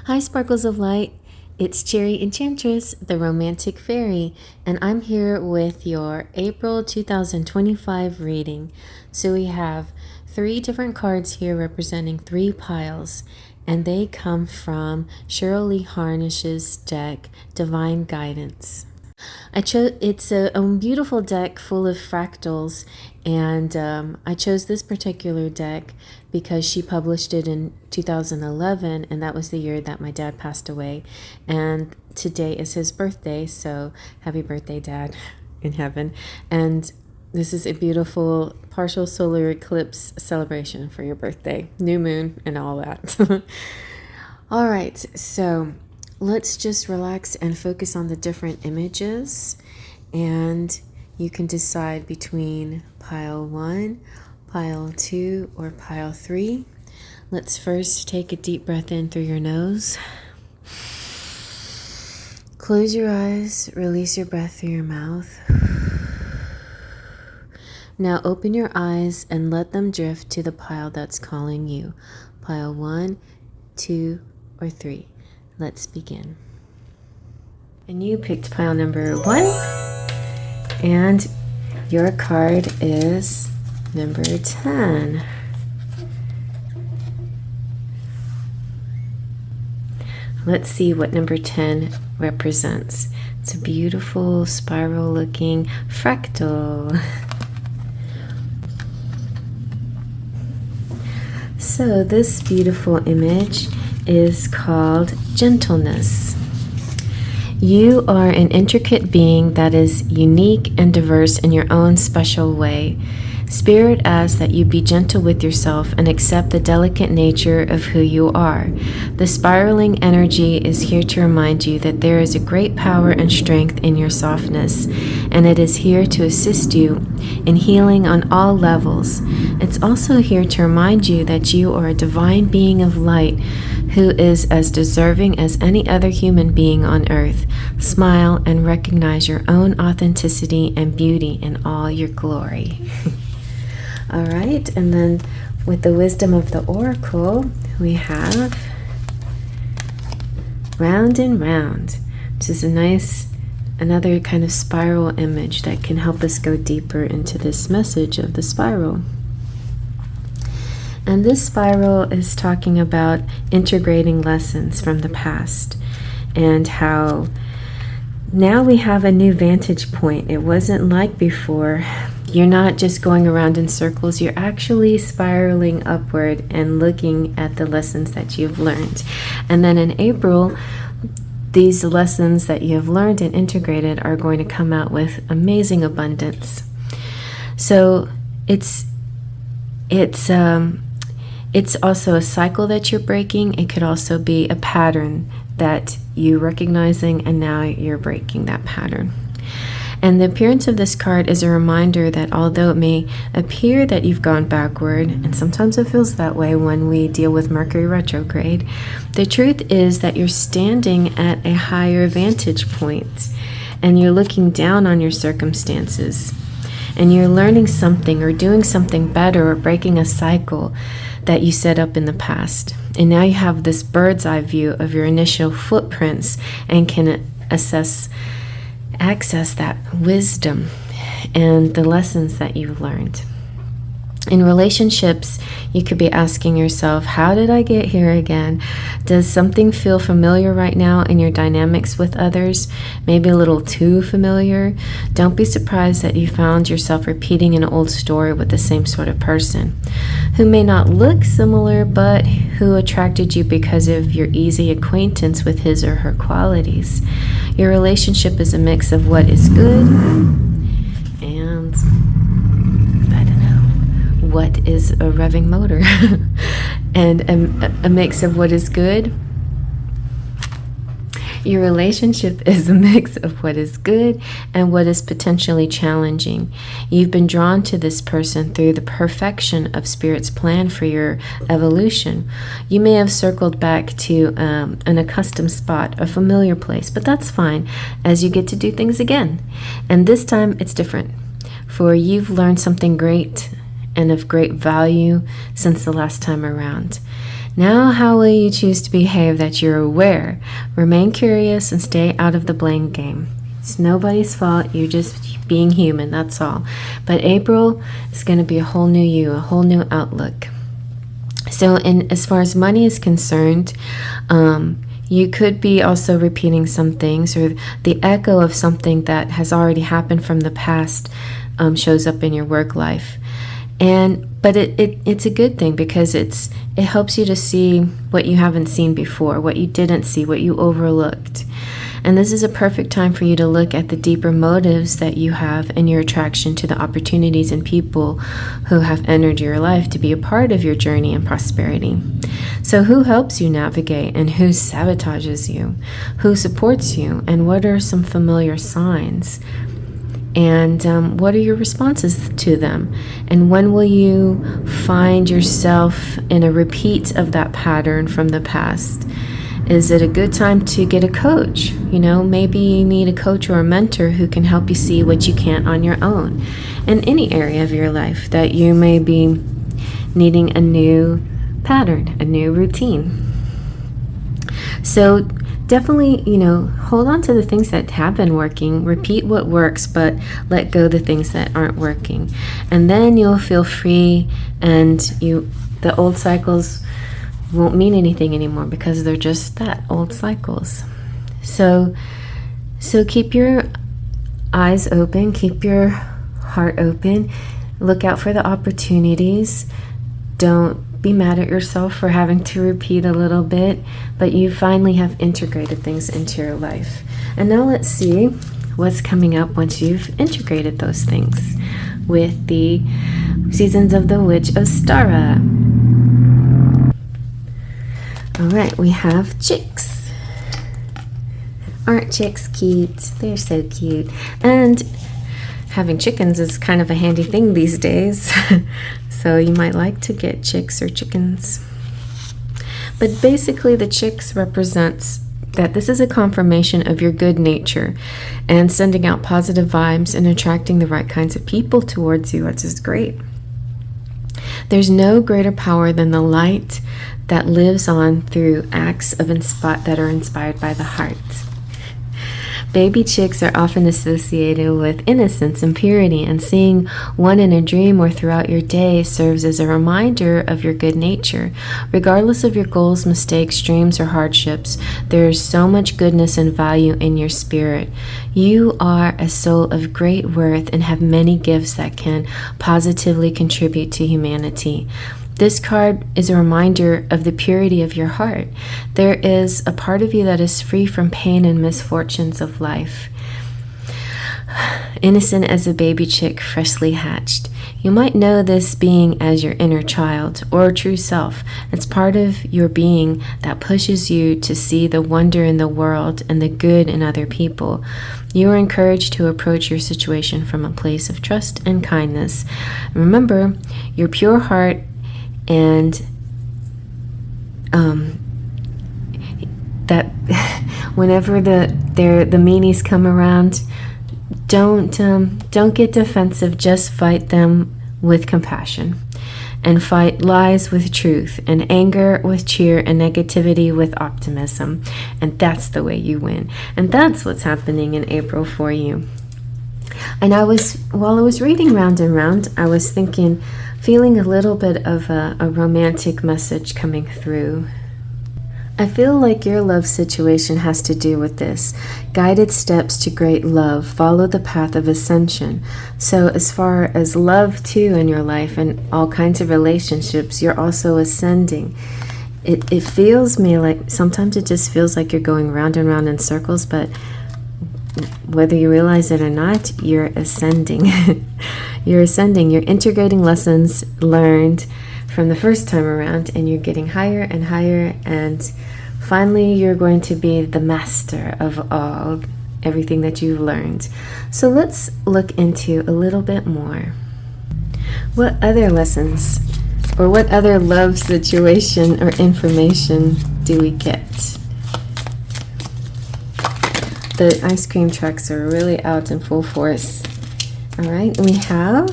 Hi, Sparkles of Light. It's CherryEnchantress, the romantic fairy, and I'm here with your April 2025 reading. So we have 3 different cards here representing 3 piles, and they come from Shirley Harnish's deck, Divine Guidance. It's a beautiful deck full of fractals, and I chose this particular deck because she published it in 2011, and that was the year that my dad passed away. And today is his birthday, so happy birthday, Dad, in heaven. And this is a beautiful partial solar eclipse celebration for your birthday, new moon, and all that. All right, so let's just relax and focus on the different images, and you can decide between pile 1, pile 2, or pile 3. Let's first take a deep breath in through your nose. Close your eyes, release your breath through your mouth. Now open your eyes and let them drift to the pile that's calling you. Pile 1, 2, or 3. Let's begin. And you picked pile number 1, and your card is number 10. Let's see what number 10 represents. It's a beautiful spiral looking fractal. So this beautiful image is called gentleness. You are an intricate being that is unique and diverse in your own special way. Spirit asks that you be gentle with yourself and accept the delicate nature of who you are. The spiraling energy is here to remind you that there is a great power and strength in your softness, and it is here to assist you in healing on all levels. It's also here to remind you that you are a divine being of light who is as deserving as any other human being on earth. Smile and recognize your own authenticity and beauty in all your glory. All right, and then with the wisdom of the oracle, we have round and round, which is another kind of spiral image that can help us go deeper into this message of the spiral. And this spiral is talking about integrating lessons from the past and how now we have a new vantage point. It wasn't like before. You're not just going around in circles, you're actually spiraling upward and looking at the lessons that you've learned. And then in April, these lessons that you have learned and integrated are going to come out with amazing abundance. So it's also a cycle that you're breaking. It could also be a pattern that you're recognizing, and now you're breaking that pattern. And the appearance of this card is a reminder that although it may appear that you've gone backward, and sometimes it feels that way when we deal with Mercury retrograde, the truth is that you're standing at a higher vantage point, and you're looking down on your circumstances, and you're learning something or doing something better or breaking a cycle that you set up in the past. And now you have this bird's eye view of your initial footprints and can access that wisdom and the lessons that you've learned. In relationships, you could be asking yourself, how did I get here again? Does something feel familiar right now in your dynamics with others? Maybe a little too familiar? Don't be surprised that you found yourself repeating an old story with the same sort of person, who may not look similar, but who attracted you because of your easy acquaintance with his or her qualities. Your relationship is a mix of what is good and what is a revving motor and a mix of what is good. Your relationship is a mix of what is good and what is potentially challenging. You've been drawn to this person through the perfection of Spirit's plan for your evolution. You may have circled back to an accustomed spot, a familiar place, but that's fine, as you get to do things again. And this time it's different, for you've learned something great and of great value since the last time around. Now, how will you choose to behave that you're aware? Remain curious and stay out of the blame game. It's nobody's fault. You're just being human, that's all. But April is going to be a whole new you, a whole new outlook. So, as far as money is concerned, you could be also repeating some things, or the echo of something that has already happened from the past shows up in your work life. But it's a good thing, because it helps you to see what you haven't seen before, what you didn't see, what you overlooked. And this is a perfect time for you to look at the deeper motives that you have in your attraction to the opportunities and people who have entered your life to be a part of your journey and prosperity. So who helps you navigate, and who sabotages you? Who supports you? And what are some familiar signs? And what are your responses to them? And when will you find yourself in a repeat of that pattern from the past? Is it a good time to get a coach? Maybe you need a coach or a mentor who can help you see what you can't on your own in any area of your life that you may be needing a new pattern, a new routine. So definitely, hold on to the things that have been working, repeat what works, but let go the things that aren't working. And then you'll feel free, and the old cycles won't mean anything anymore, because they're just that, old cycles. So keep your eyes open, keep your heart open, look out for the opportunities. Don't be mad at yourself for having to repeat a little bit, but you finally have integrated things into your life. And now let's see what's coming up once you've integrated those things with the Seasons of the Witch Ostara. All right, we have chicks. Aren't chicks cute? They're so cute. And having chickens is kind of a handy thing these days. So you might like to get chicks or chickens. But basically, the chicks represents that this is a confirmation of your good nature and sending out positive vibes and attracting the right kinds of people towards you, which is great. There's no greater power than the light that lives on through acts that are inspired by the heart. Baby chicks are often associated with innocence and purity, and seeing one in a dream or throughout your day serves as a reminder of your good nature. Regardless of your goals, mistakes, dreams, or hardships, there is so much goodness and value in your spirit. You are a soul of great worth and have many gifts that can positively contribute to humanity. This card is a reminder of the purity of your heart. There is a part of you that is free from pain and misfortunes of life. Innocent as a baby chick freshly hatched. You might know this being as your inner child or true self. It's part of your being that pushes you to see the wonder in the world and the good in other people. You are encouraged to approach your situation from a place of trust and kindness. Remember, your pure heart and that whenever the meanies come around, don't get defensive. Just fight them with compassion, and fight lies with truth, and anger with cheer, and negativity with optimism. And that's the way you win. And that's what's happening in April for you. And while I was reading round and round, I was feeling a little bit of a romantic message coming through. I feel like your love situation has to do with this. Guided steps to great love. Follow the path of ascension. So as far as love too in your life and all kinds of relationships, you're also ascending. It feels me like sometimes it just feels like you're going round and round in circles, but whether you realize it or not, you're ascending. You're ascending. You're integrating lessons learned from the first time around, and you're getting higher and higher, and finally you're going to be the master of everything that you've learned. So let's look into a little bit more. What other lessons or what other love situation or information do we get? The ice cream trucks are really out in full force. All right, we have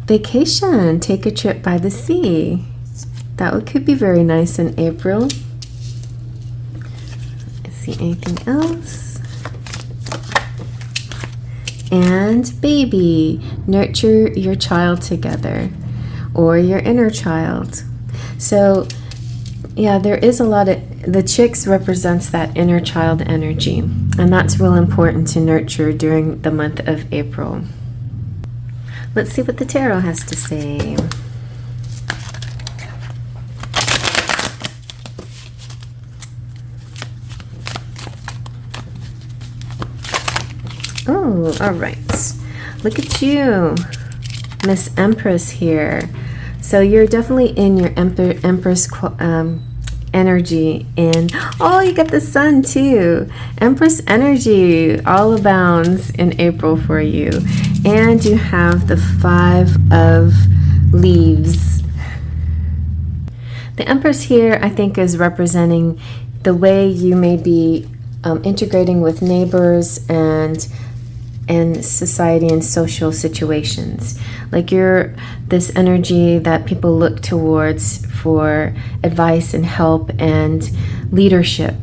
vacation, take a trip by the sea. could be very nice in April. Let's see, anything else? And baby, nurture your child together, or your inner child. So yeah, there is a lot of, the chicks represents that inner child energy, and that's real important to nurture during the month of April. Let's see what the tarot has to say. Oh, all right. Look at you, Miss Empress here. So you're definitely in your Empress energy. And oh, you got the sun too. Empress energy all abounds in April for you. And you have the 5 of Leaves. The Empress here, I think, is representing the way you may be integrating with neighbors and society and social situations. Like you're this energy that people look towards for advice and help and leadership.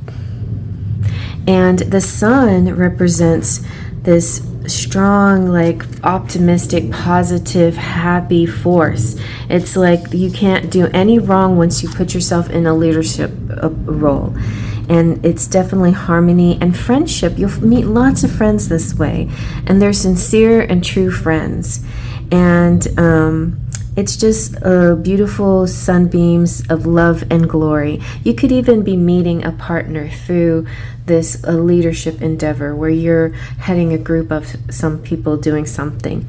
And the sun represents this strong, like optimistic, positive, happy force. It's like you can't do any wrong once you put yourself in a leadership role. And it's definitely harmony and friendship. You'll meet lots of friends this way, and they're sincere and true friends. And it's just beautiful sunbeams of love and glory. You could even be meeting a partner through this leadership endeavor where you're heading a group of some people doing something.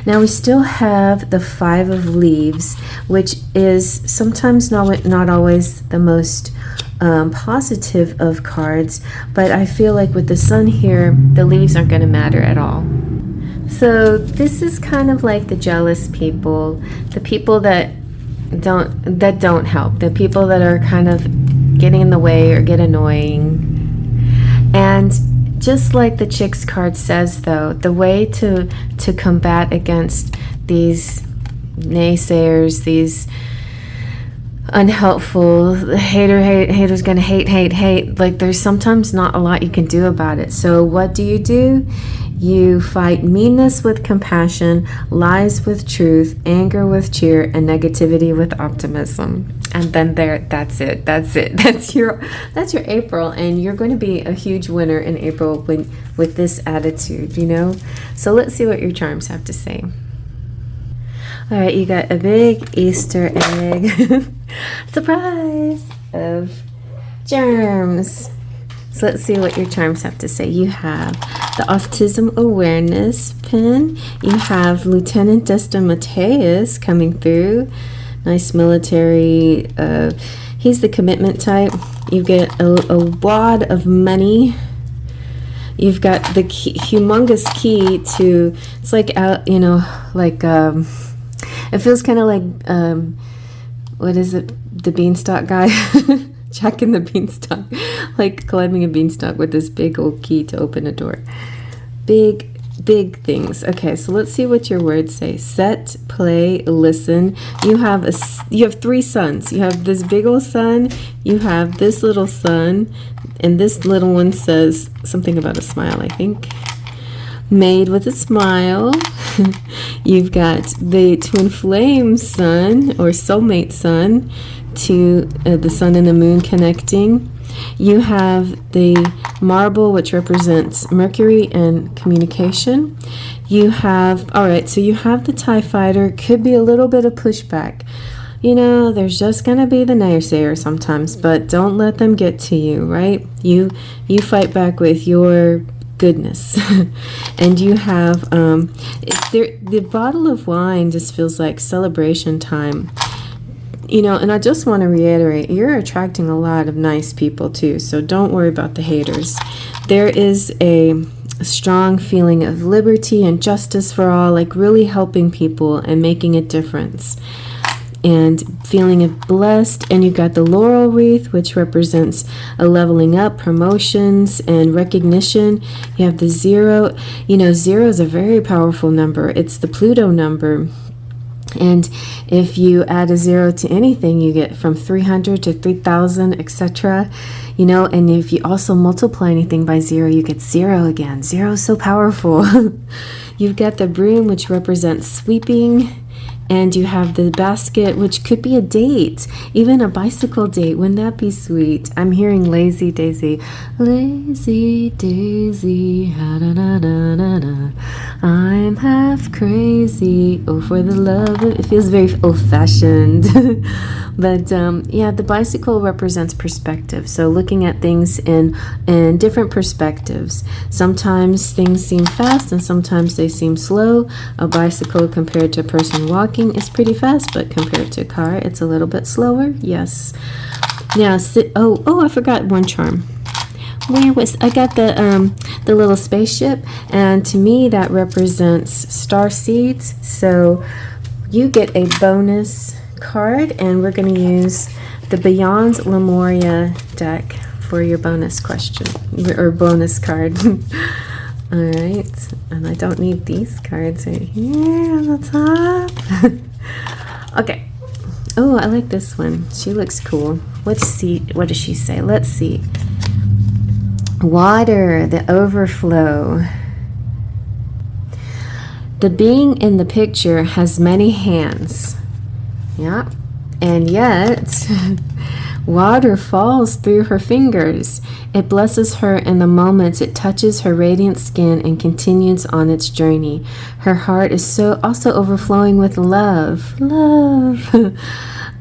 Now we still have the 5 of Leaves, which is sometimes not always the most positive of cards, but I feel like with the sun here, the leaves aren't going to matter at all. So this is kind of like the jealous people, the people that don't help, the people that are kind of getting in the way or get annoying. And just like the Chicks card says, though, the way to combat against these naysayers, these unhelpful haters gonna hate, like there's sometimes not a lot you can do about it. So what do? You fight meanness with compassion, lies with truth, anger with cheer, and negativity with optimism. And then that's it. That's your April, and you're going to be a huge winner in April with this attitude, you know. So let's see what your charms have to say. All right, you got a big Easter egg surprise of germs. So let's see what your charms have to say. You have the Autism Awareness pin. You have Lieutenant Desta Mateus coming through. Nice military. He's the commitment type. You get a wad of money. You've got the humongous key to, it's like, you know, like, it feels kind of like, what is it? The beanstalk guy? Jack and the Beanstalk. Like climbing a beanstalk with this big old key to open a door. Big things. Okay, so let's see what your words say. Set, play, listen. You have 3 suns. You have this big old sun. You have this little sun. And this little one says something about a smile, I think. Made with a smile. You've got the twin flame sun or soulmate sun to the sun and the moon connecting. You have the marble, which represents Mercury and communication. You have, all right, so you have the TIE fighter. Could be a little bit of pushback. You know, there's just going to be the naysayer sometimes, but don't let them get to you, right? You fight back with your goodness. And you have the bottle of wine just feels like celebration time, you know. And I just want to reiterate, you're attracting a lot of nice people too, so don't worry about the haters. There is a strong feeling of liberty and justice for all, like really helping people and making a difference and feeling blessed. And you got the laurel wreath, which represents a leveling up, promotions, and recognition. You have the 0. You know, 0 is a very powerful number. It's the Pluto number. And if you add a 0 to anything, you get from 300 to 3,000, etc. You know, and if you also multiply anything by 0, you get 0 again. 0 is so powerful. You've got the broom, which represents sweeping. And you have the basket, which could be a date, even a bicycle date. Wouldn't that be sweet? I'm hearing lazy daisy. Lazy daisy, ha-da-da-da-da-da. I'm half crazy. Oh, for the love of it. Feels very old-fashioned. But yeah, the bicycle represents perspective. So looking at things in different perspectives. Sometimes things seem fast and sometimes they seem slow. A bicycle compared to a person walking is pretty fast, but compared to a car, it's a little bit slower. Yes. Now, I forgot one charm. Where was I got the little spaceship, and to me that represents star seeds. So you get a bonus card, and we're going to use the Beyond Lemuria deck for your bonus question or bonus card. All right, and I don't need these cards right here on the top. Okay. Oh, I like this one. She looks cool. Let's see. What does she say? Let's see. Water, the overflow. The being in the picture has many hands. Yeah, and yet water falls through her fingers. It blesses her in the moments it touches her radiant skin and continues on its journey. Her heart is so also overflowing with love.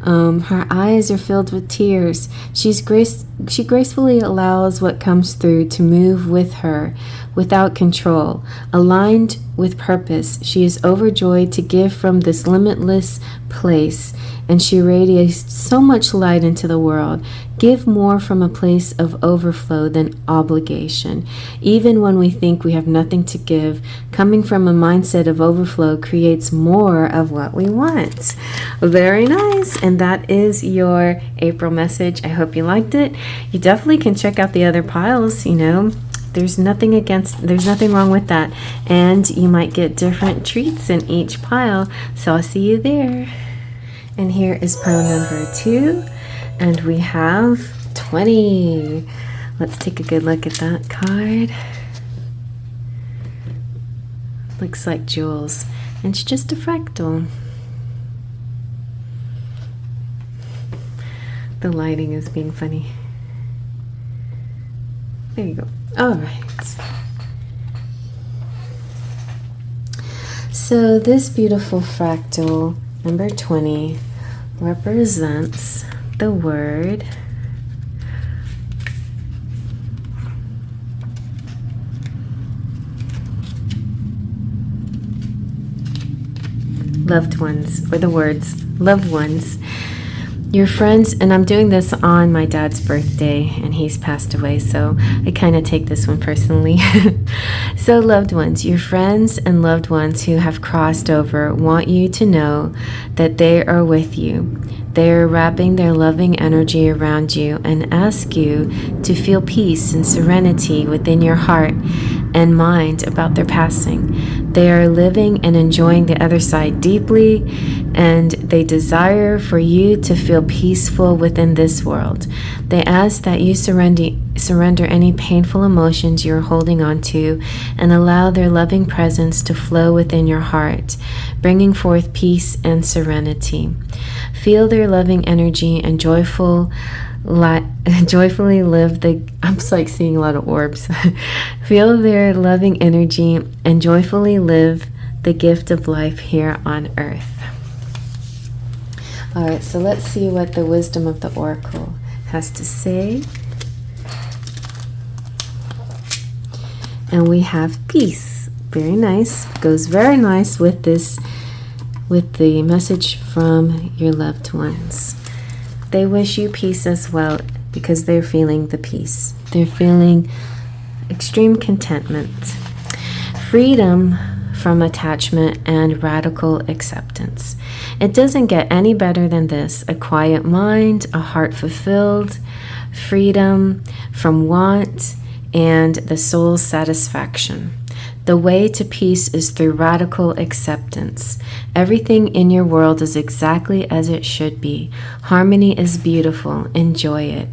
Her eyes are filled with tears. She gracefully allows what comes through to move with her without control. Aligned with purpose, she is overjoyed to give from this limitless place, and she radiates so much light into the world. Give more from a place of overflow than obligation. Even when we think we have nothing to give, coming from a mindset of overflow creates more of what we want. Very nice. And that is your April message. I hope you liked it. You definitely can check out the other piles, you know. There's nothing wrong with that. And you might get different treats in each pile. So I'll see you there. And here is pile number 2. And we have 20. Let's take a good look at that card. Looks like jewels. And it's just a fractal. The lighting is being funny. There you go. All right. So this beautiful fractal, number 20, represents the word loved ones, or the words loved ones. Your friends, and I'm doing this on my dad's birthday, and he's passed away, so I kind of take this one personally. So loved ones, your friends and loved ones who have crossed over want you to know that they are with you. They are wrapping their loving energy around you and ask you to feel peace and serenity within your heart and mind about their passing. They are living and enjoying the other side deeply, and they desire for you to feel peaceful within this world. They ask that you surrender any painful emotions you're holding on to and allow their loving presence to flow within your heart, bringing forth peace and serenity. Feel their loving energy and joyfully live the... I'm like seeing a lot of orbs. Feel their loving energy and joyfully live the gift of life here on earth. All right, so let's see what the wisdom of the oracle has to say. And we have peace. Very nice. Goes very nice with this, with the message from your loved ones. They wish you peace as well because they're feeling the peace. They're feeling extreme contentment, freedom from attachment, and radical acceptance. It doesn't get any better than this. A quiet mind, a heart fulfilled, freedom from want, and the soul's satisfaction. The way to peace is through radical acceptance. Everything in your world is exactly as it should be. Harmony is beautiful. Enjoy it.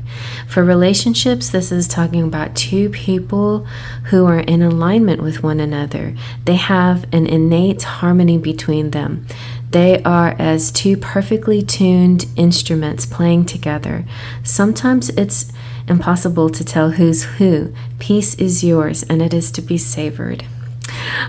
For relationships, this is talking about two people who are in alignment with one another. They have an innate harmony between them. They are as two perfectly tuned instruments playing together. Sometimes it's impossible to tell who's who. Peace is yours, and it is to be savored.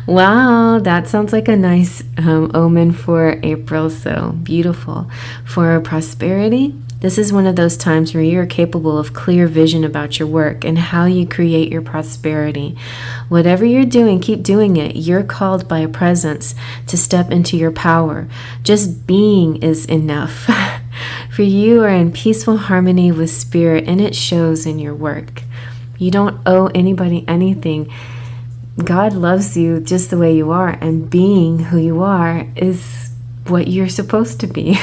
Wow, that sounds like a nice omen for April. So beautiful. For prosperity, this is one of those times where you're capable of clear vision about your work and how you create your prosperity. Whatever you're doing, keep doing it. You're called by a presence to step into your power. Just being is enough. For you are in peaceful harmony with spirit, and it shows in your work. You don't owe anybody anything. God loves you just the way you are, and being who you are is what you're supposed to be.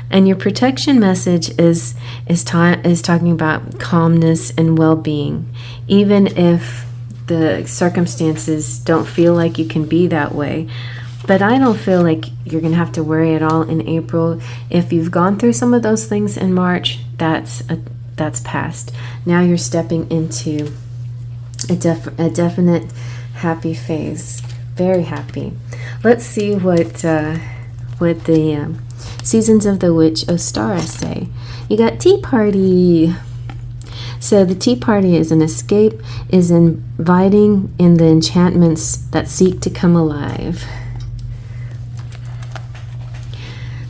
And your protection message is talking about calmness and well-being. Even if the circumstances don't feel like you can be that way. But I don't feel like you're going to have to worry at all in April. If you've gone through some of those things in March, that's past. Now you're stepping into a definite happy phase. Very happy. Let's see what the Seasons of the Witch Ostara say. You got Tea Party. So the tea party is an escape, is inviting in the enchantments that seek to come alive.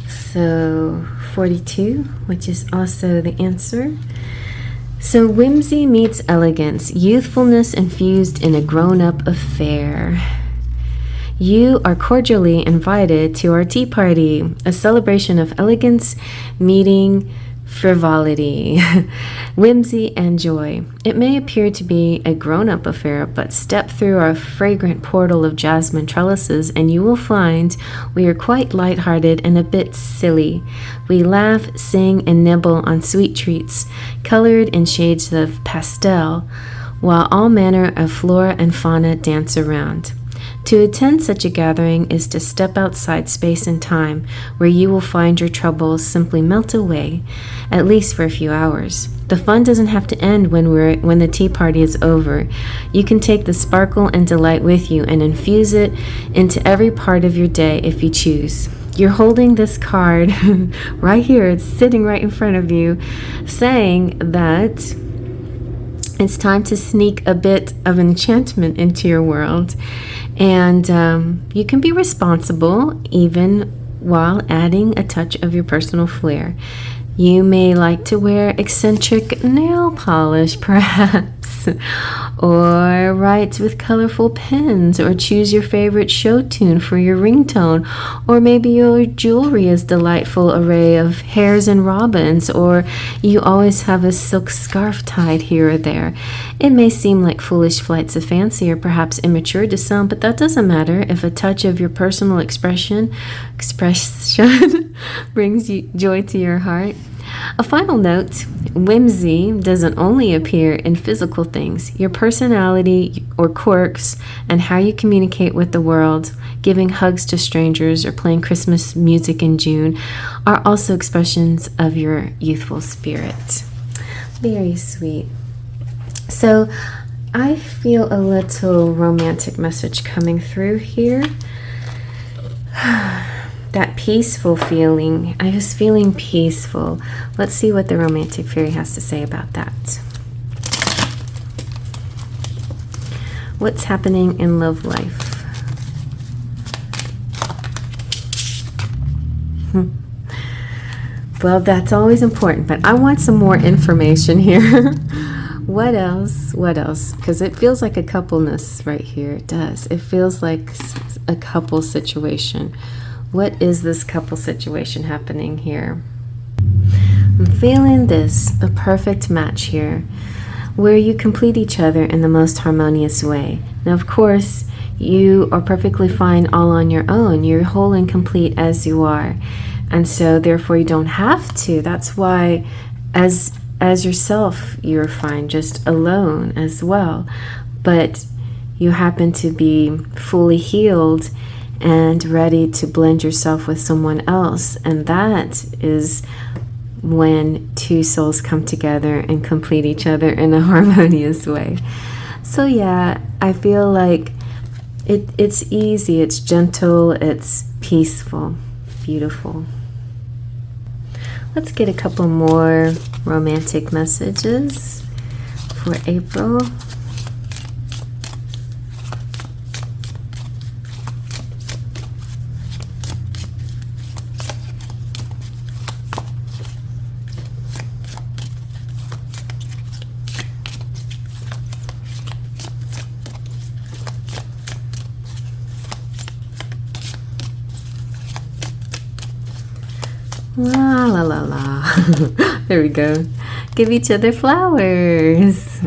So 42, which is also the answer. So whimsy meets elegance, youthfulness infused in a grown-up affair. You are cordially invited to our tea party, a celebration of elegance meeting frivolity, whimsy, and joy. It may appear to be a grown-up affair, but step through our fragrant portal of jasmine trellises and you will find we are quite light-hearted and a bit silly. We laugh, sing, and nibble on sweet treats, colored in shades of pastel, while all manner of flora and fauna dance around. To attend such a gathering is to step outside space and time, where you will find your troubles simply melt away, at least for a few hours. The fun doesn't have to end when the tea party is over. You can take the sparkle and delight with you and infuse it into every part of your day if you choose. You're holding this card right here, it's sitting right in front of you, saying that it's time to sneak a bit of enchantment into your world. And you can be responsible even while adding a touch of your personal flair. You may like to wear eccentric nail polish, perhaps, or write with colorful pens, or choose your favorite show tune for your ringtone, or maybe your jewelry is delightful array of hares and robins, or you always have a silk scarf tied here or there. It may seem like foolish flights of fancy or perhaps immature to some, but that doesn't matter if a touch of your personal expression brings you joy to your heart. A final note, whimsy doesn't only appear in physical things. Your personality or quirks and how you communicate with the world, giving hugs to strangers or playing Christmas music in June, are also expressions of your youthful spirit. Very sweet. So I feel a little romantic message coming through here. That peaceful feeling. I was feeling peaceful. Let's see what the romantic fairy has to say about that. What's happening in love life? Well, that's always important, but I want some more information here. What else? What else? Because it feels like a coupleness right here. It does. It feels like a couple situation. What is this couple situation happening here? I'm feeling this, a perfect match here, where you complete each other in the most harmonious way. Now, of course, you are perfectly fine all on your own. You're whole and complete as you are. And so, therefore, you don't have to. That's why, as yourself, you're fine, just alone as well. But you happen to be fully healed and ready to blend yourself with someone else. And that is when two souls come together and complete each other in a harmonious way. So yeah, I feel like it's easy, it's gentle, it's peaceful, beautiful. Let's get a couple more romantic messages for April. La la la la. There we go. Give each other flowers.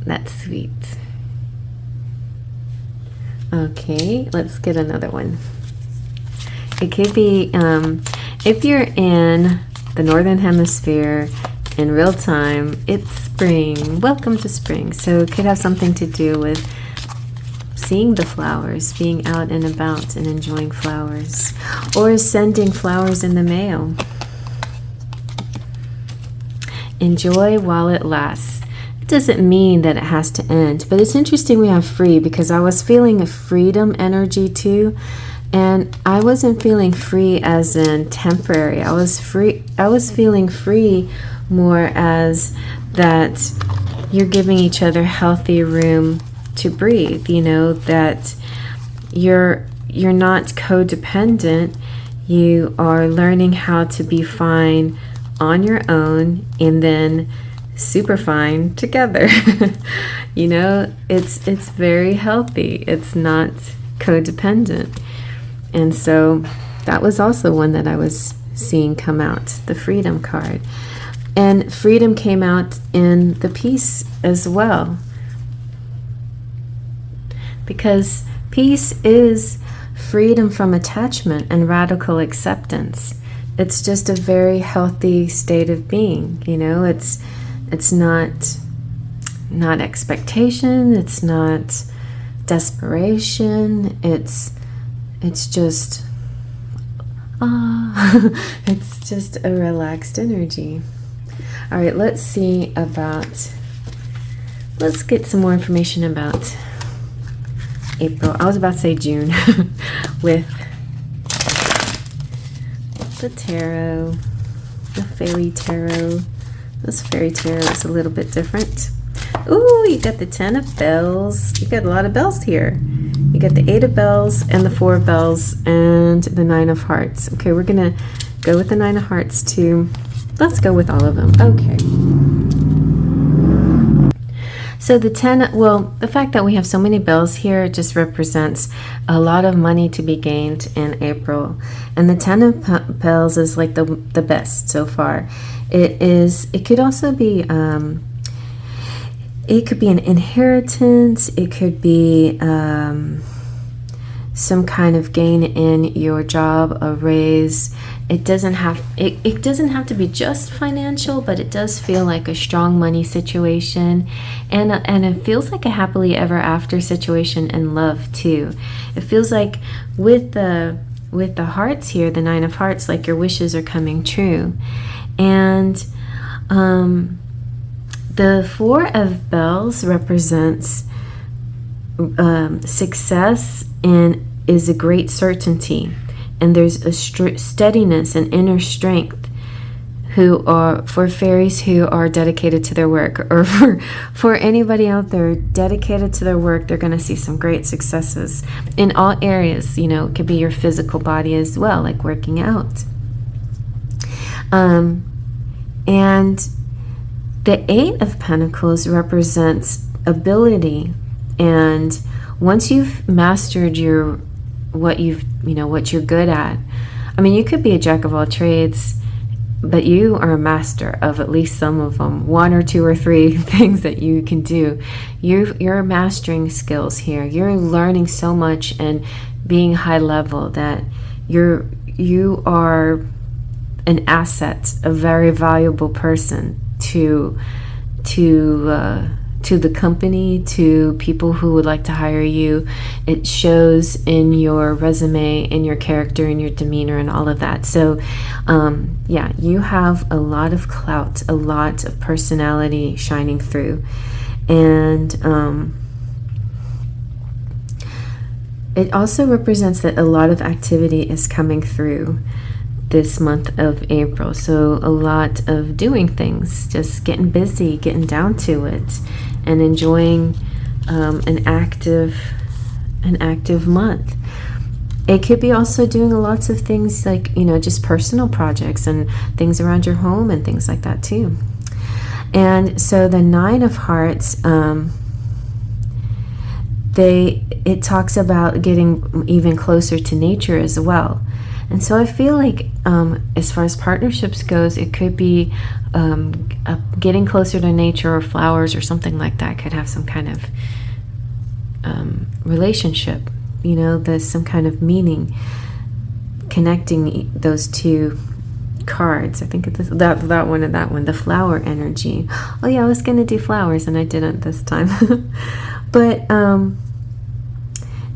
That's sweet. Okay, let's get another one. It could be if you're in the Northern Hemisphere in real time, it's spring. Welcome to spring. So it could have something to do with seeing the flowers, being out and about and enjoying flowers, or sending flowers in the mail. Enjoy while it lasts. It doesn't mean that it has to end, but it's interesting we have free, because I was feeling a freedom energy too, and I wasn't feeling free as in temporary. I was feeling free more as that you're giving each other healthy room to breathe, you know, that you're not codependent. You are learning how to be fine on your own and then super fine together. You know, it's very healthy. It's not codependent. And so that was also one that I was seeing come out, the freedom card. And freedom came out in the peace as well, because peace is freedom from attachment and radical acceptance. It's just a very healthy state of being, you know. It's not expectation, it's not desperation, it's just it's just a relaxed energy. All right, let's get some more information about April. I was about to say June with the tarot, the fairy tarot. This fairy tarot is a little bit different. Ooh, you got the 10 of bells. You got a lot of bells here. You got the 8 of bells and the 4 of bells and the 9 of hearts. Okay, we're gonna go with the 9 of hearts too. Let's go with all of them. Okay. So the 10, well, the fact that we have so many bells here just represents a lot of money to be gained in April. And the 10 of bells is like the best so far. It could also be, it could be an inheritance. It could be some kind of gain in your job, a raise. It doesn't have to be just financial, but it does feel like a strong money situation, and it feels like a happily ever after situation in love too. It feels like with the hearts here, the 9 of hearts, like your wishes are coming true. And the 4 of bells represents success and is a great certainty. And there's a steadiness and inner strength who are for fairies who are dedicated to their work, or for anybody out there dedicated to their work. They're going to see some great successes in all areas. You know, it could be your physical body as well, like working out. And the 8 of Pentacles represents ability, and once you've mastered what you're good at. I mean, you could be a jack of all trades, but you are a master of at least some of them, 1 or 2 or 3 things that you can do. You're mastering skills here. You're learning so much and being high level that you are an asset, a very valuable person to to the company, to people who would like to hire you. It shows in your resume, in your character, in your demeanor, and all of that. So yeah, you have a lot of clout, a lot of personality shining through. And it also represents that a lot of activity is coming through this month of April. So a lot of doing things, just getting busy, getting down to it, and enjoying an active month. It could be also doing lots of things like, you know, just personal projects and things around your home and things like that too. And so the Nine of Hearts, it talks about getting even closer to nature as well. And so I feel like as far as partnerships goes, it could be getting closer to nature or flowers or something like that could have some kind of relationship. You know, there's some kind of meaning connecting those two cards. I think it's that one and that one, the flower energy. Oh yeah, I was gonna do flowers and I didn't this time. But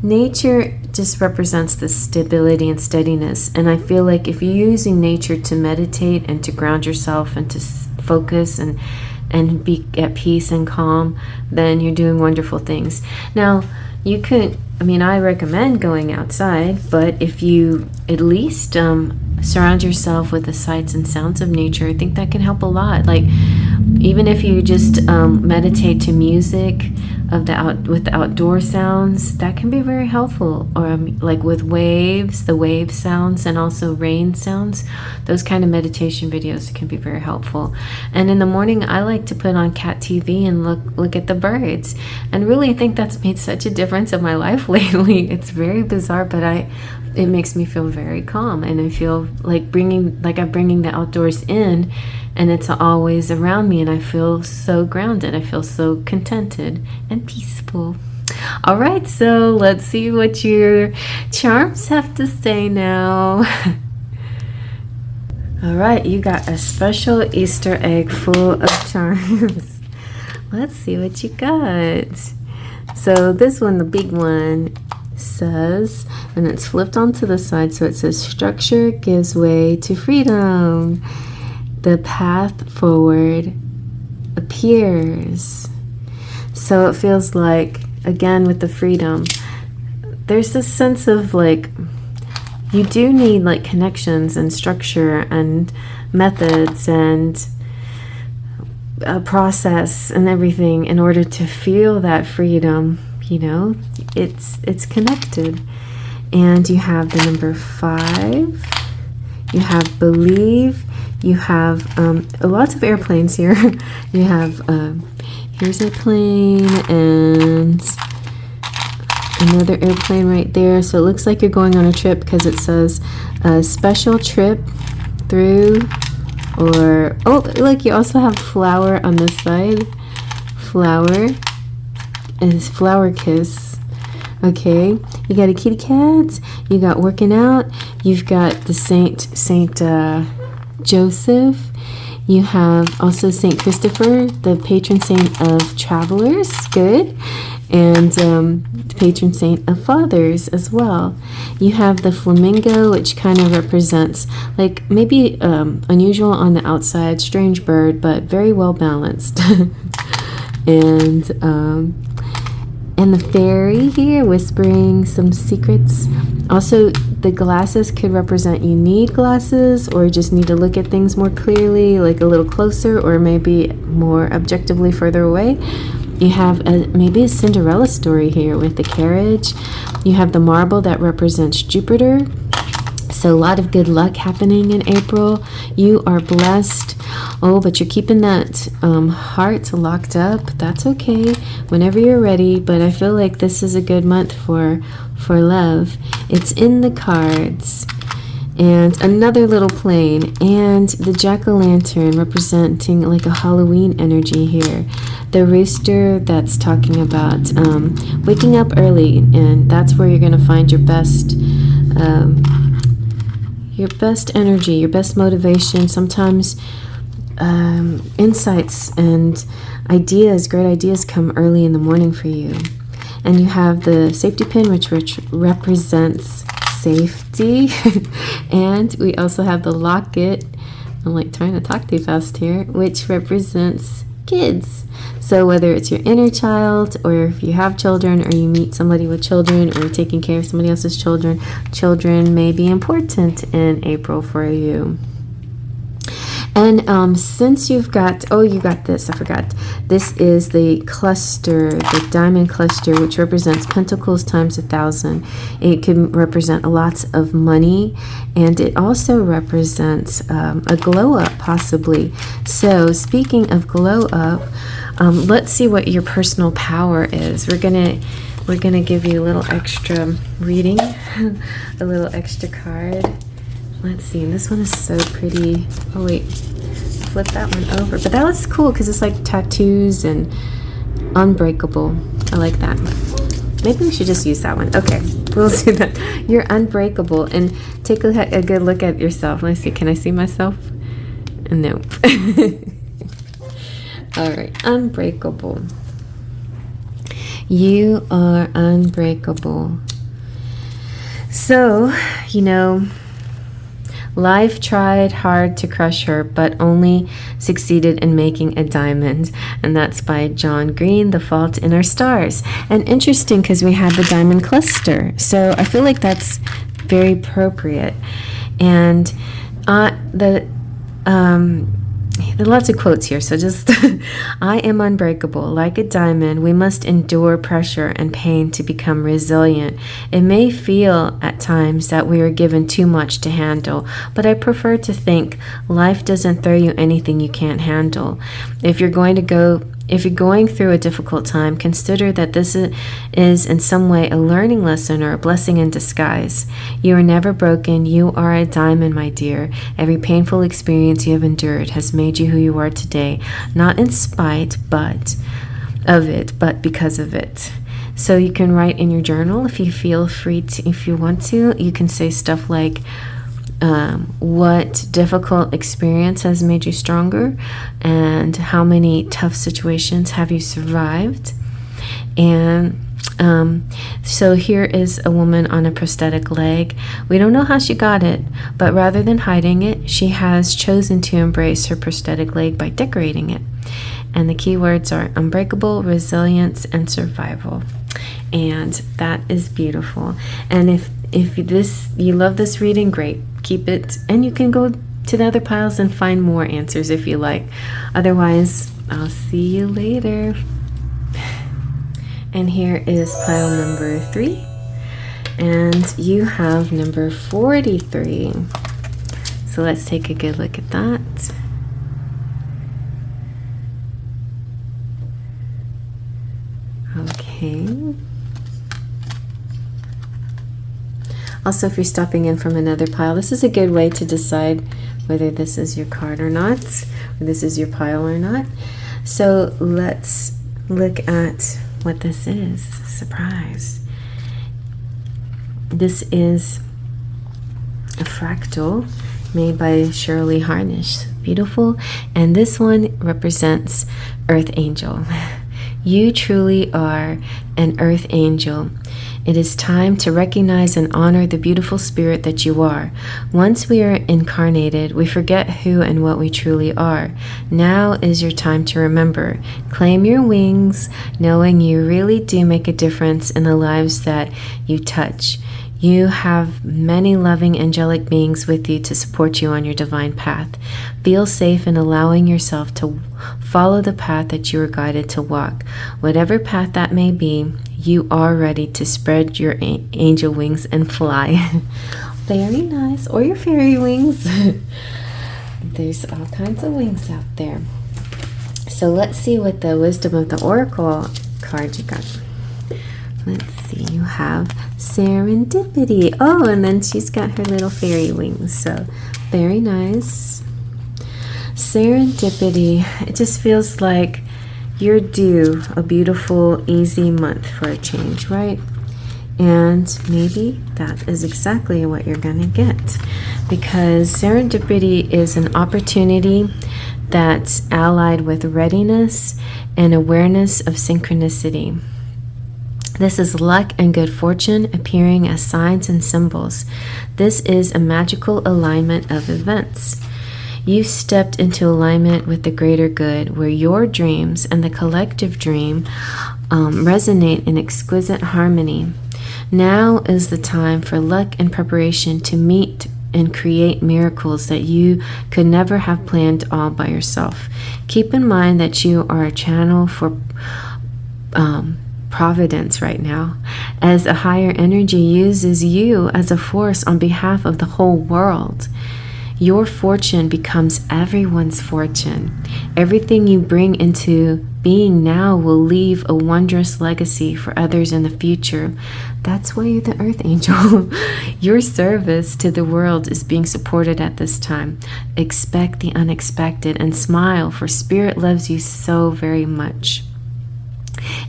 nature just represents the stability and steadiness, and I feel like if you're using nature to meditate and to ground yourself and to focus and be at peace and calm, then you're doing wonderful things. Now you could, I mean, I recommend going outside, but if you at least surround yourself with the sights and sounds of nature, I think that can help a lot. Like even if you just meditate to music with the outdoor sounds, that can be very helpful. Or like with waves, the wave sounds, and also rain sounds, those kind of meditation videos can be very helpful. And in the morning, I like to put on cat TV and look at the birds, and really I think that's made such a difference in my life lately. It's very bizarre, but it makes me feel very calm, and I feel like I'm bringing the outdoors in, and it's always around me, and I feel so grounded. I feel so contented and peaceful. All right, so let's see what your charms have to say now. All right, you got a special Easter egg full of charms. Let's see what you got. So this one, the big one, says, and it's flipped onto the side, so it says structure gives way to freedom. The path forward appears. So it feels like, again, with the freedom, there's this sense of like you do need like connections and structure and methods and a process and everything in order to feel that freedom. You know, it's connected. And you have the number 5. You have believe. You have lots of airplanes here. You have here's a plane and another airplane right there. So it looks like you're going on a trip because it says a special trip through, or oh, look, you also have flower on this side. Flower is flower kiss. Okay, you got a kitty cat. You got working out. You've got the Saint Joseph. You have also Saint Christopher, the patron saint of travelers. Good. And the patron saint of fathers as well. You have the flamingo, which kind of represents like maybe unusual on the outside, strange bird, but very well balanced. And the fairy here whispering some secrets. Also, the glasses could represent you need glasses or just need to look at things more clearly, like a little closer, or maybe more objectively further away. You have maybe a Cinderella story here with the carriage. You have the marble that represents Jupiter. So a lot of good luck happening in April. You are blessed. Oh, but you're keeping that heart locked up. That's okay. Whenever you're ready. But I feel like this is a good month for love. It's in the cards. And another little plane. And the jack-o'-lantern representing like a Halloween energy here. The rooster that's talking about waking up early. And that's where you're going to find your best energy, your best motivation. Sometimes insights and ideas, great ideas come early in the morning for you. And you have the safety pin, which represents safety. And we also have the locket. I'm like trying to talk too fast here, which represents kids. So whether it's your inner child, or if you have children, or you meet somebody with children, or you're taking care of somebody else's children, children may be important in April for you. And since you've got, oh, you got this, I forgot. This is the cluster, the diamond cluster, which represents pentacles times 1,000. It can represent lots of money, and it also represents a glow up, possibly. So speaking of glow up, let's see what your personal power is. We're gonna give you a little extra reading, a little extra card. Let's see, and this one is so pretty. Oh wait, flip that one over. But that was cool because it's like tattoos and unbreakable. I like that. Maybe we should just use that one. Okay, we'll do that. You're unbreakable. And take a good look at yourself. Let me see, can I see myself? No. All right, unbreakable. You are unbreakable. So, you know, life tried hard to crush her, but only succeeded in making a diamond. And that's by John Green, The Fault in Our Stars. And interesting because we had the diamond cluster. So I feel like that's very appropriate. And there are lots of quotes here, so just I am unbreakable. Like a diamond, we must endure pressure and pain to become resilient. It may feel at times that we are given too much to handle, but I prefer to think life doesn't throw you anything you can't handle. If you're going through a difficult time, consider that this is in some way a learning lesson or a blessing in disguise. You are never broken. You are a diamond, my dear. Every painful experience you have endured has made you who you are today, not in spite of it, but because of it. So you can write in your journal if you feel free to, if you want to. You can say stuff like, what difficult experience has made you stronger, and how many tough situations have you survived. And so here is a woman on a prosthetic leg. We don't know how she got it, but rather than hiding it, she has chosen to embrace her prosthetic leg by decorating it. And the key words are unbreakable, resilience, and survival. And that is beautiful. And if you love this reading, great. Keep it, and you can go to the other piles and find more answers if you like. Otherwise, I'll see you later. And here is pile number 3, and you have number 43. So let's take a good look at that. Okay. Also, if you're stopping in from another pile, this is a good way to decide whether this is your card or not, or this is your pile or not. So let's look at what this is. Surprise. This is a fractal made by Shirley Harnish. Beautiful. And this one represents Earth Angel. You truly are an Earth Angel. It is time to recognize and honor the beautiful spirit that you are. Once we are incarnated, we forget who and what we truly are. Now is your time to remember. Claim your wings, knowing you really do make a difference in the lives that you touch. You have many loving angelic beings with you to support you on your divine path. Feel safe in allowing yourself to follow the path that you are guided to walk. Whatever path that may be, you are ready to spread your angel wings and fly. Very nice. Or your fairy wings. There's all kinds of wings out there. So let's see what the Wisdom of the Oracle card you got. Let's see. You have Serendipity. Oh, and then she's got her little fairy wings. So very nice. Serendipity. It just feels like you're due a beautiful, easy month for a change, right? And maybe that is exactly what you're going to get, because serendipity is an opportunity that's allied with readiness and awareness of synchronicity. This is luck and good fortune appearing as signs and symbols. This is a magical alignment of events. You stepped into alignment with the greater good, where your dreams and the collective dream resonate in exquisite harmony. Now is the time for luck and preparation to meet and create miracles that you could never have planned all by yourself. Keep in mind that you are a channel for providence right now, as a higher energy uses you as a force on behalf of the whole world. Your fortune becomes everyone's fortune. Everything you bring into being now will leave a wondrous legacy for others in the future. That's why you're the Earth Angel. Your service to the world is being supported at this time. Expect the unexpected and smile, for Spirit loves you so very much.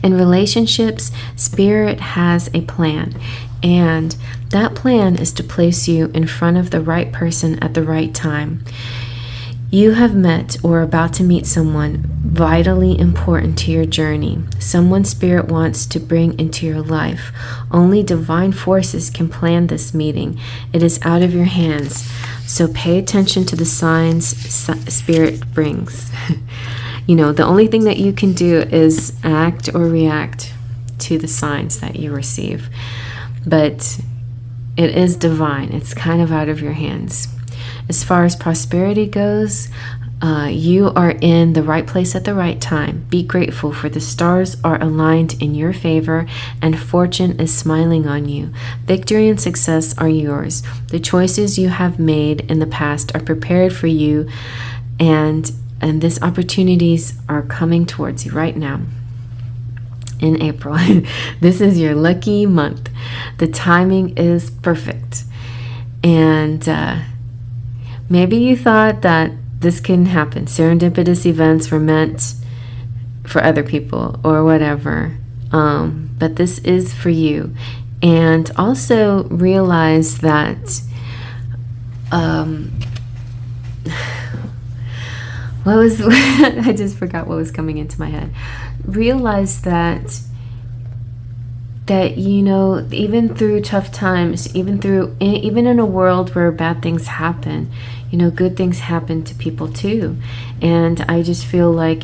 In relationships, Spirit has a plan, and that plan is to place you in front of the right person at the right time. You have met or are about to meet someone vitally important to your journey, someone Spirit wants to bring into your life. Only divine forces can plan this meeting. It is out of your hands, so pay attention to the signs Spirit brings. The only thing that you can do is act or react to the signs that you receive. But it is divine. It's kind of out of your hands. As far as prosperity goes, you are in the right place at the right time. Be grateful, for the stars are aligned in your favor and fortune is smiling on you. Victory and success are yours. The choices you have made in the past are prepared for you, and these opportunities are coming towards you right now. In April, this is your lucky month. The timing is perfect. And maybe you thought that this couldn't happen. Serendipitous events were meant for other people or whatever. But this is for you. And also realize that I just forgot what was coming into my head. Realize that even through tough times, even in a world where bad things happen, good things happen to people too. And I just feel like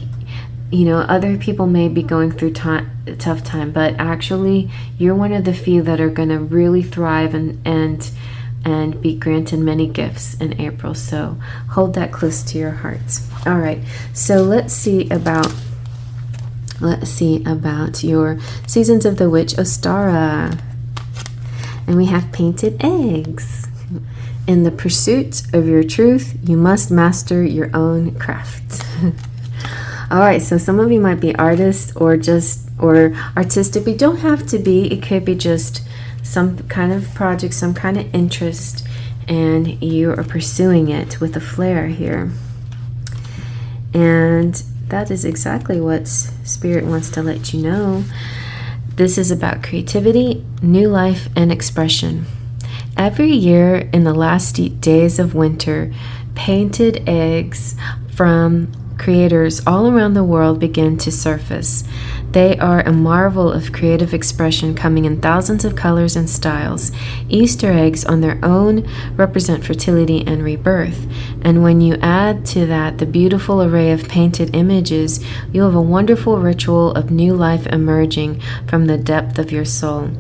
other people may be going through tough time, but actually you're one of the few that are going to really thrive and be granted many gifts in April. So hold that close to your hearts. All right, so let's see about your Seasons of the Witch, Ostara. And we have painted eggs. In the pursuit of your truth, you must master your own craft. All right, so some of you might be artists or artistic, but you don't have to be. It could be just some kind of project, some kind of interest, and you are pursuing it with a flair here. And that is exactly what Spirit wants to let you know. This is about creativity, new life, and expression. Every year in the last days of winter, painted eggs from creators all around the world begin to surface. They are a marvel of creative expression, coming in thousands of colors and styles. Easter eggs on their own represent fertility and rebirth. And when you add to that the beautiful array of painted images, you have a wonderful ritual of new life emerging from the depth of your soul.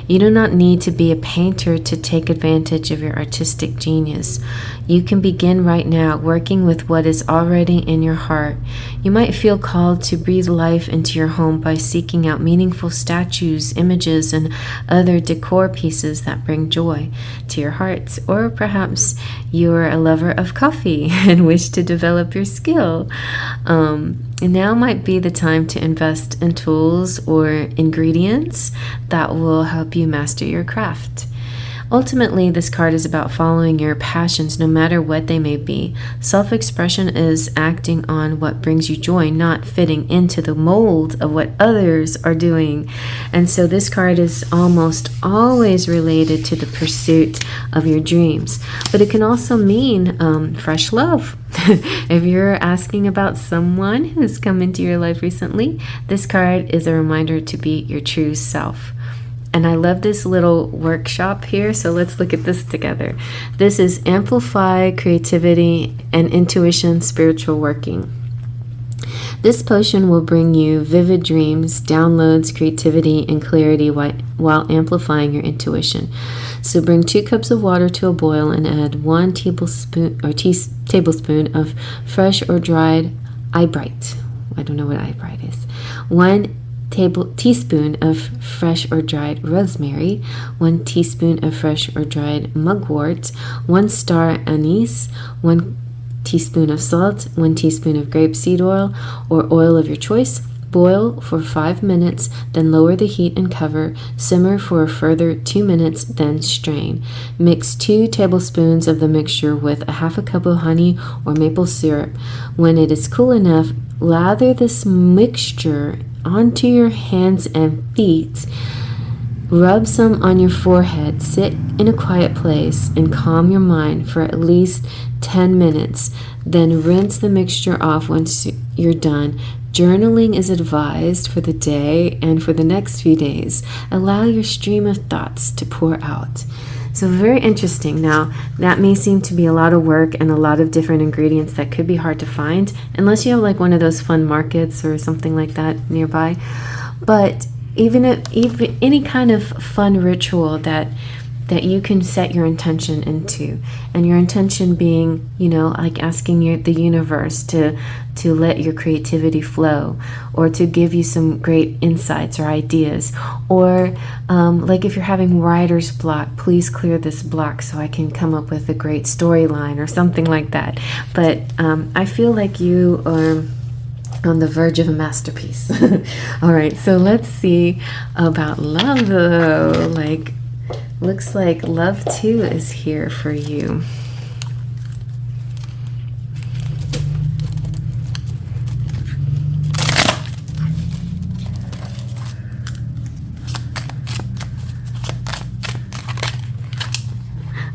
You do not need to be a painter to take advantage of your artistic genius. You can begin right now working with what is already in your heart. You might feel called to breathe life into your home by seeking out meaningful statues, images, and other decor pieces that bring joy to your heart. Or perhaps you're a lover of coffee and wish to develop your skill. And now might be the time to invest in tools or ingredients that will help you master your craft. Ultimately, this card is about following your passions no matter what they may be. Self-expression is acting on what brings you joy, not fitting into the mold of what others are doing. And so this card is almost always related to the pursuit of your dreams. But it can also mean fresh love. If you're asking about someone who's come into your life recently, this card is a reminder to be your true self. And I love this little workshop here, so let's look at this together. This is Amplify Creativity and Intuition Spiritual Working. This potion will bring you vivid dreams, downloads, creativity, and clarity while amplifying your intuition. So bring 2 cups of water to a boil and add 1 tablespoon of fresh or dried eyebright. I don't know what eyebright is. 1 teaspoon of fresh or dried rosemary, 1 teaspoon of fresh or dried mugwort, 1 star anise, 1 teaspoon of salt, 1 teaspoon of grapeseed oil or oil of your choice. Boil for 5 minutes, then lower the heat and cover. Simmer for a further 2 minutes, then strain. Mix 2 tablespoons of the mixture with a half a cup of honey or maple syrup. When it is cool enough, lather this mixture onto your hands and feet. Rub some on your forehead. Sit in a quiet place and calm your mind for at least 10 minutes. Then rinse the mixture off once you're done. Journaling is advised for the day and for the next few days. Allow your stream of thoughts to pour out. So very interesting. Now, that may seem to be a lot of work and a lot of different ingredients that could be hard to find, unless you have like one of those fun markets or something like that nearby. But even any kind of fun ritual that you can set your intention into, and your intention being, like asking the universe to let your creativity flow, or to give you some great insights or ideas, or like if you're having writer's block, please clear this block so I can come up with a great storyline or something like that. But I feel like you are on the verge of a masterpiece. All right, so let's see about love though. Looks like love too is here for you.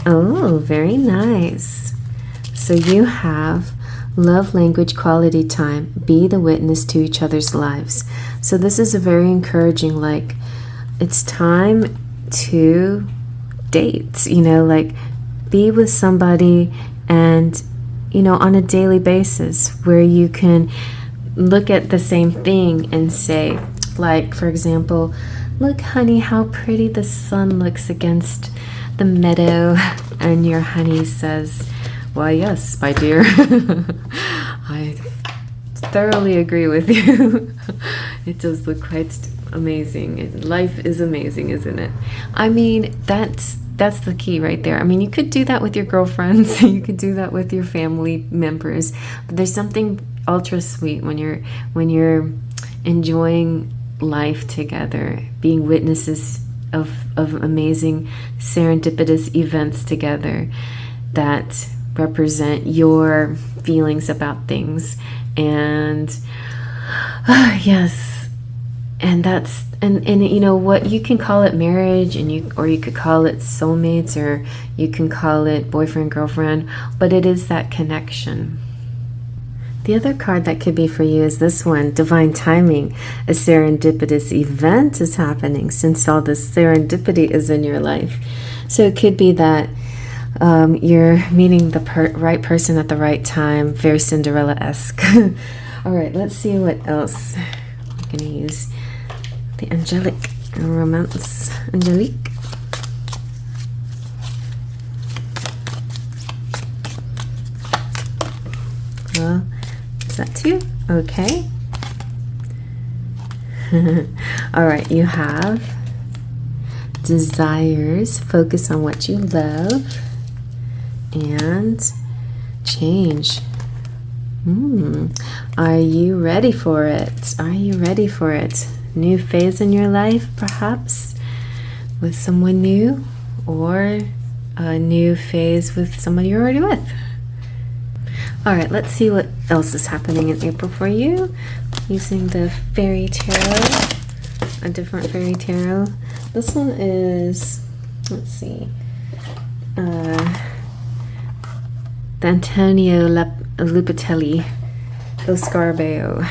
Oh, very nice. So you have love language quality time. Be the witness to each other's lives. So this is a very encouraging, it's time to date, be with somebody and, on a daily basis where you can look at the same thing and say, for example, look, honey, how pretty the sun looks against the meadow. And your honey says, why, yes, my dear. I thoroughly agree with you. It does look quite amazing. Life is amazing, isn't it? I mean, that's the key right there. I mean, you could do that with your girlfriends. You could do that with your family members. But there's something ultra sweet when you're enjoying life together, being witnesses of amazing serendipitous events together that represent your feelings about things. And yes, and that's and what, you can call it marriage, or you could call it soulmates, or you can call it boyfriend girlfriend, but it is that connection. The other card that could be for you is this one, divine timing. A serendipitous event is happening since all this serendipity is in your life. So it could be that you're meeting the right person at the right time, very Cinderella-esque. All right, let's see what else. I'm going to use the Angelic Romance. Angelique. Well, is that 2? Okay. All right, you have desires. Focus on what you love. And change. Are you ready for it? Are you ready for it? New phase in your life, perhaps, with someone new, or a new phase with someone you're already with. All right, let's see what else is happening in April for you using the Fairy Tarot, a different Fairy Tarot. This one is, let's see, the Antonio Lupitelli Oscarbeo.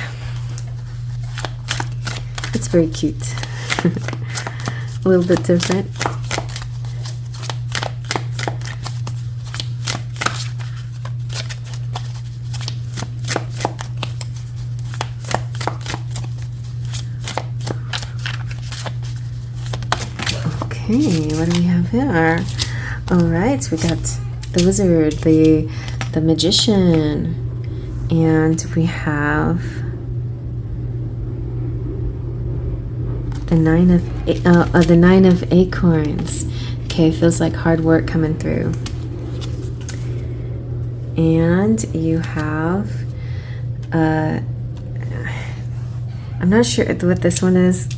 It's very cute. A little bit different. Okay, what do we have here? All right, so we got the Wizard, the Magician, and we have the Nine of Acorns. Okay, feels like hard work coming through. And you have I'm not sure what this one is.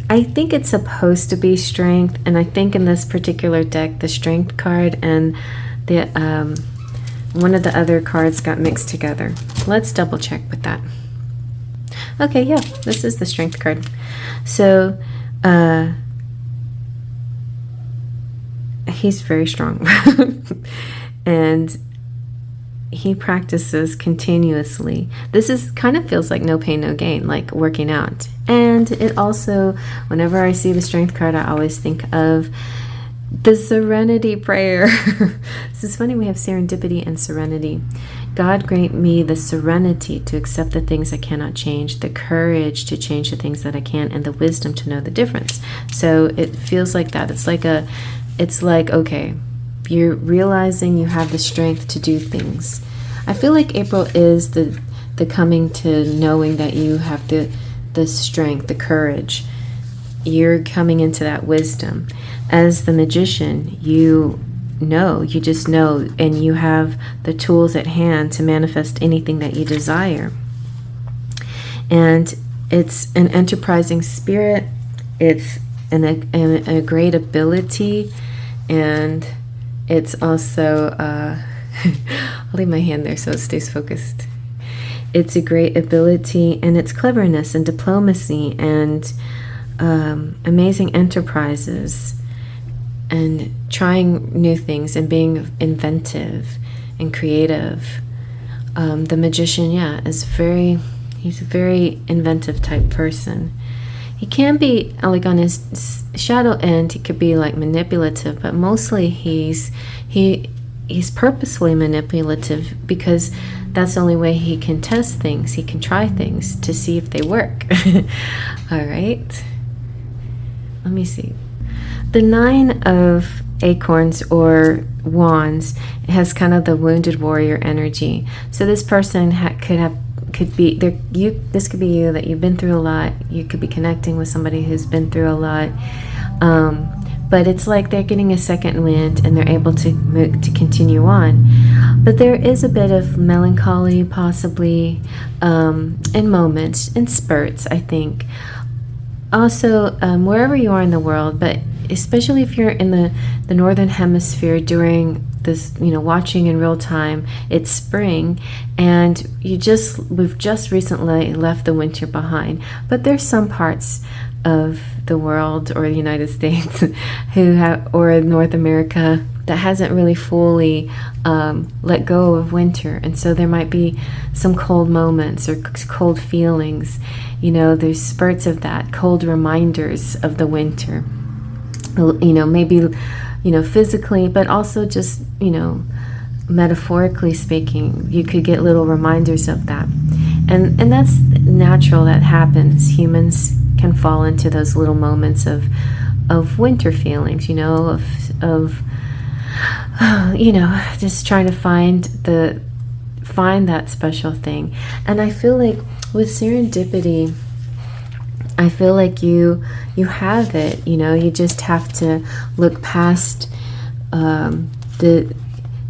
I think it's supposed to be strength, and I think in this particular deck the strength card and the one of the other cards got mixed together. Let's double check with that. Okay, yeah, this is the strength card. So he's very strong and he practices continuously. This is kind of feels like no pain, no gain, like working out. And it also, whenever I see the strength card, I always think of the serenity prayer. This is funny, we have serendipity and serenity. God grant me the serenity to accept the things I cannot change, the courage to change the things that I can, and the wisdom to know the difference. So it feels like that. It's like, okay, you're realizing you have the strength to do things. I feel like April is the coming to knowing that you have the strength, the courage. You're coming into that wisdom. As the Magician, you just know, and you have the tools at hand to manifest anything that you desire. And it's an enterprising spirit. It's a great ability, and it's also I'll leave my hand there so it stays focused. It's a great ability, and it's cleverness and diplomacy and amazing enterprises and trying new things and being inventive and creative. The Magician, yeah, he's a very inventive type person. He can be, like on his shadow end, he could be like manipulative, but mostly he's purposefully manipulative because that's the only way he can test things. He can try things to see if they work. All right. Let me see. The Nine of Acorns or Wands has kind of the wounded warrior energy. So this person could be there. This could be you, that you've been through a lot. You could be connecting with somebody who's been through a lot. But it's like they're getting a second wind and they're able to continue on. But there is a bit of melancholy, possibly, in moments, in spurts, I think. Also, wherever you are in the world, but especially if you're in the northern hemisphere during this, watching in real time, it's spring, and we've just recently left the winter behind. But there's some parts of the world or the United States or North America that hasn't really fully let go of winter, and so there might be some cold moments or cold feelings. There's spurts of that, cold reminders of the winter. Maybe physically, but also just metaphorically speaking, you could get little reminders of that, and that's natural. That happens. Humans can fall into those little moments of winter feelings, of just trying to find that special thing. And I feel like with serendipity, I feel like you have it. You just have to look past the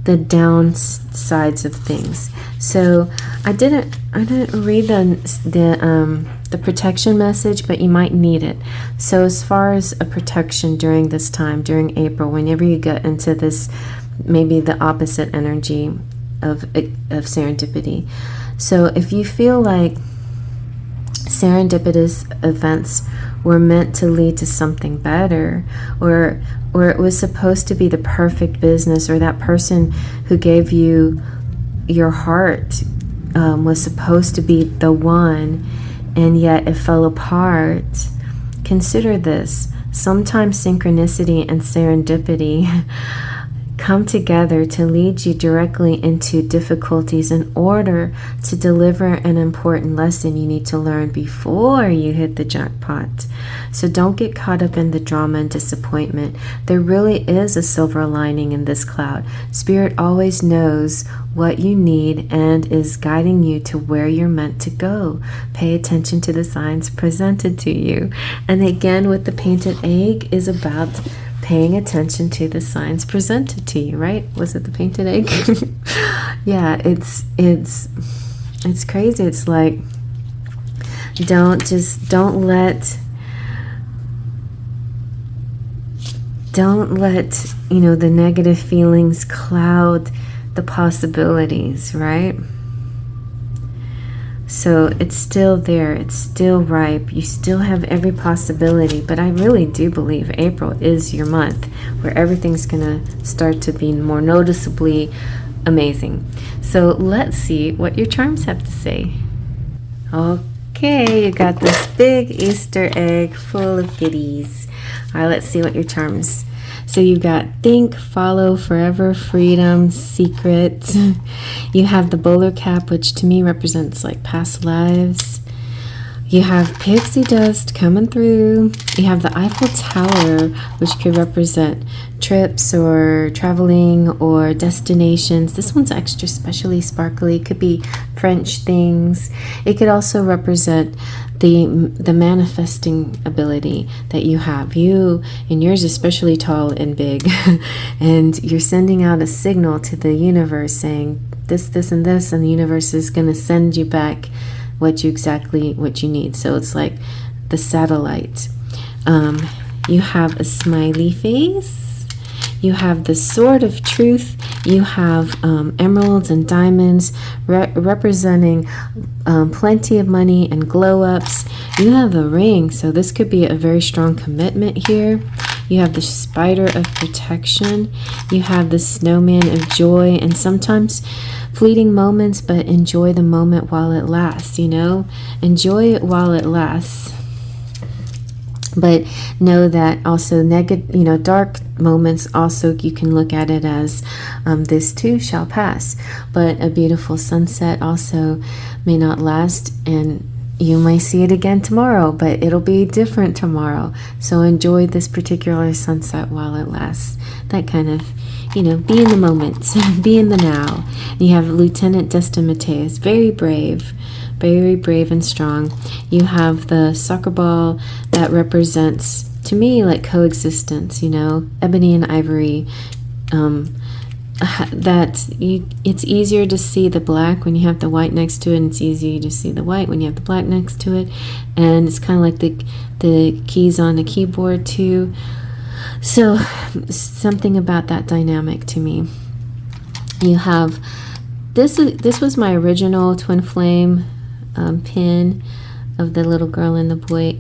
downsides of things. So I didn't read the the protection message, but you might need it. So as far as a protection during this time, during April, whenever you get into this, maybe the opposite energy of serendipity. So if you feel like serendipitous events were meant to lead to something better, or it was supposed to be the perfect business, or that person who gave you your heart was supposed to be the one, and yet it fell apart, consider this. Sometimes synchronicity and serendipity come together to lead you directly into difficulties in order to deliver an important lesson you need to learn before you hit the jackpot. So don't get caught up in the drama and disappointment. There really is a silver lining in this cloud. Spirit always knows what you need and is guiding you to where you're meant to go. Pay attention to the signs presented to you. And again, with the painted egg is about paying attention to the signs presented to you, right? Was it the painted egg? Yeah, it's crazy. It's like, don't let the negative feelings cloud the possibilities, right? So it's still there, it's still ripe, you still have every possibility, but I really do believe April is your month where everything's gonna start to be more noticeably amazing. So let's see what your charms have to say. Okay, you got this big Easter egg full of goodies. All right, let's see what your charms. So you've got think, follow, forever, freedom, secret. You have the bowler cap, which to me represents like past lives. You have pixie dust coming through. You have the Eiffel Tower, which could represent trips or traveling or destinations. This one's extra specially sparkly. It could be French things. It could also represent the manifesting ability that you have. You, and yours, especially tall and big. And you're sending out a signal to the universe saying this, this, and this, and the universe is going to send you back what you need. So it's like the satellite. You have a smiley face. You have the sword of truth. You have emeralds and diamonds representing plenty of money and glow-ups. You have a ring, so this could be a very strong commitment here. You have the spider of protection. You have the snowman of joy, and sometimes fleeting moments, but enjoy the moment while it lasts, enjoy it while it lasts. But know that also negative, dark moments, also you can look at it as this too shall pass. But a beautiful sunset also may not last, and you may see it again tomorrow, but it'll be different tomorrow. So enjoy this particular sunset while it lasts. That kind of, be in the moment, be in the now. You have Lieutenant Destin Mateus, very brave and strong. You have the soccer ball that represents, to me, like coexistence, ebony and ivory. It's easier to see the black when you have the white next to it, and it's easier to see the white when you have the black next to it. And it's kind of like the keys on the keyboard too. So something about that dynamic to me. You have this was my original twin flame pin of the little girl and the boy.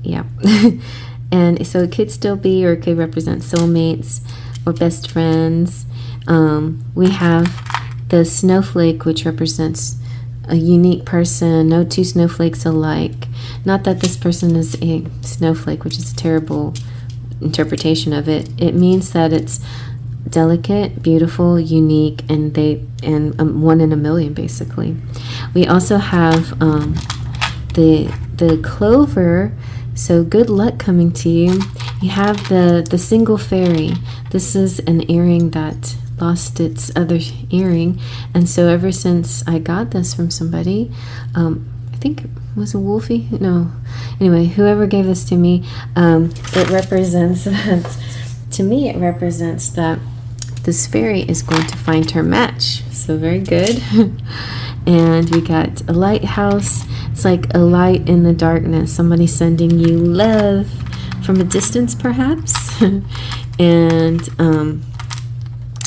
Yeah. And so it could still be, or it could represent soulmates or best friends. We have the snowflake, which represents a unique person, no two snowflakes alike. Not that this person is a snowflake, which is a terrible interpretation of it. It means that it's delicate, beautiful, unique, and one in a million, basically. We also have the clover, so good luck coming to you. You have the single fairy. This is an earring that lost its other earring, and so ever since I got this from somebody, I think it was a Wolfie? No. Anyway, whoever gave this to me, it represents that, to me, it represents that this fairy is going to find her match. So very good. And we got a lighthouse. It's like a light in the darkness, somebody sending you love from a distance perhaps. And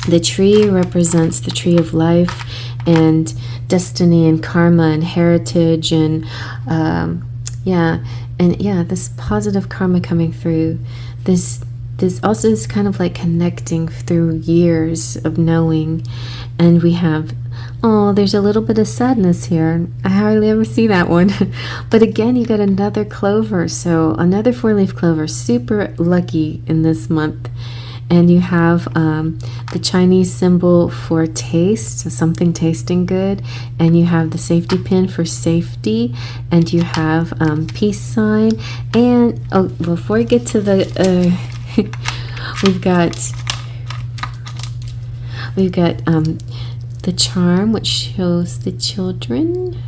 the tree represents the tree of life and destiny and karma and heritage and this positive karma coming through. This also is kind of like connecting through years of knowing. And we have, oh, there's a little bit of sadness here. I hardly ever see that one. But again, you got another clover. So another 4-leaf clover, super lucky in this month. And you have the Chinese symbol for taste, so something tasting good. And you have the safety pin for safety. And you have peace sign. And, oh, before we get to the, we've got the charm, which shows the children.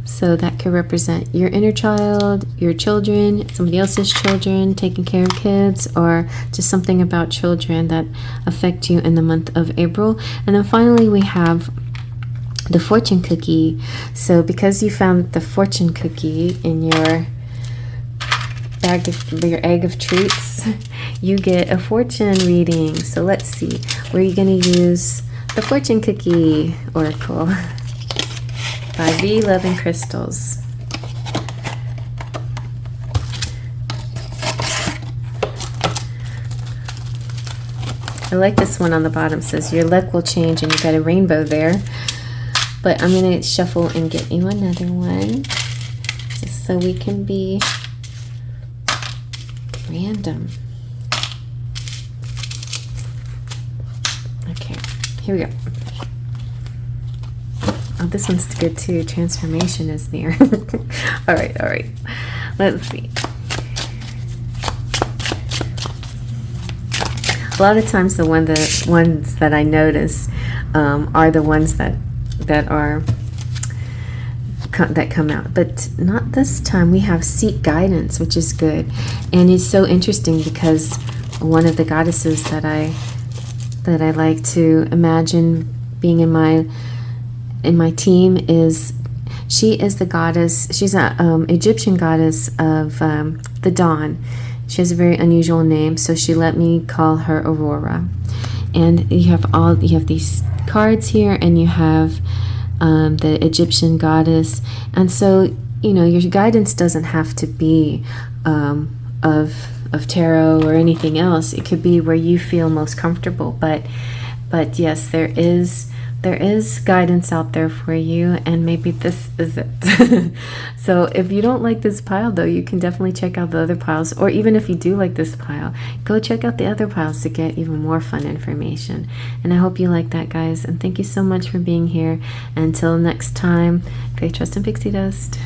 So that could represent your inner child, your children, somebody else's children, taking care of kids, or just something about children that affect you in the month of April. And then finally we have the fortune cookie. So because you found the fortune cookie in your bag of your egg of treats, you get a fortune reading. So let's see, where are you going to use the fortune cookie oracle by V Love and Crystals. I like this one on the bottom. It says your luck will change, and you got a rainbow there. But I'm going to shuffle and get you another one just so we can be random. Okay, here we go. Oh, this one's good too. Transformation is near. all right. Let's see. A lot of times the ones that I notice are the ones that come out, but not this time. We have seek guidance, which is good. And it's so interesting because one of the goddesses that I like to imagine being in my team is, she is the goddess, she's an Egyptian goddess of the dawn. She has a very unusual name, so she let me call her Aurora. And you have these cards here, and you have the Egyptian goddess. And so, you know, your guidance doesn't have to be of tarot or anything else. It could be where you feel most comfortable. But yes, there is guidance out there for you, and maybe this is it. So if you don't like this pile, though, you can definitely check out the other piles. Or even if you do like this pile, go check out the other piles to get even more fun information. And I hope you like that, guys. And thank you so much for being here. Until next time, faith, trust, and pixie dust.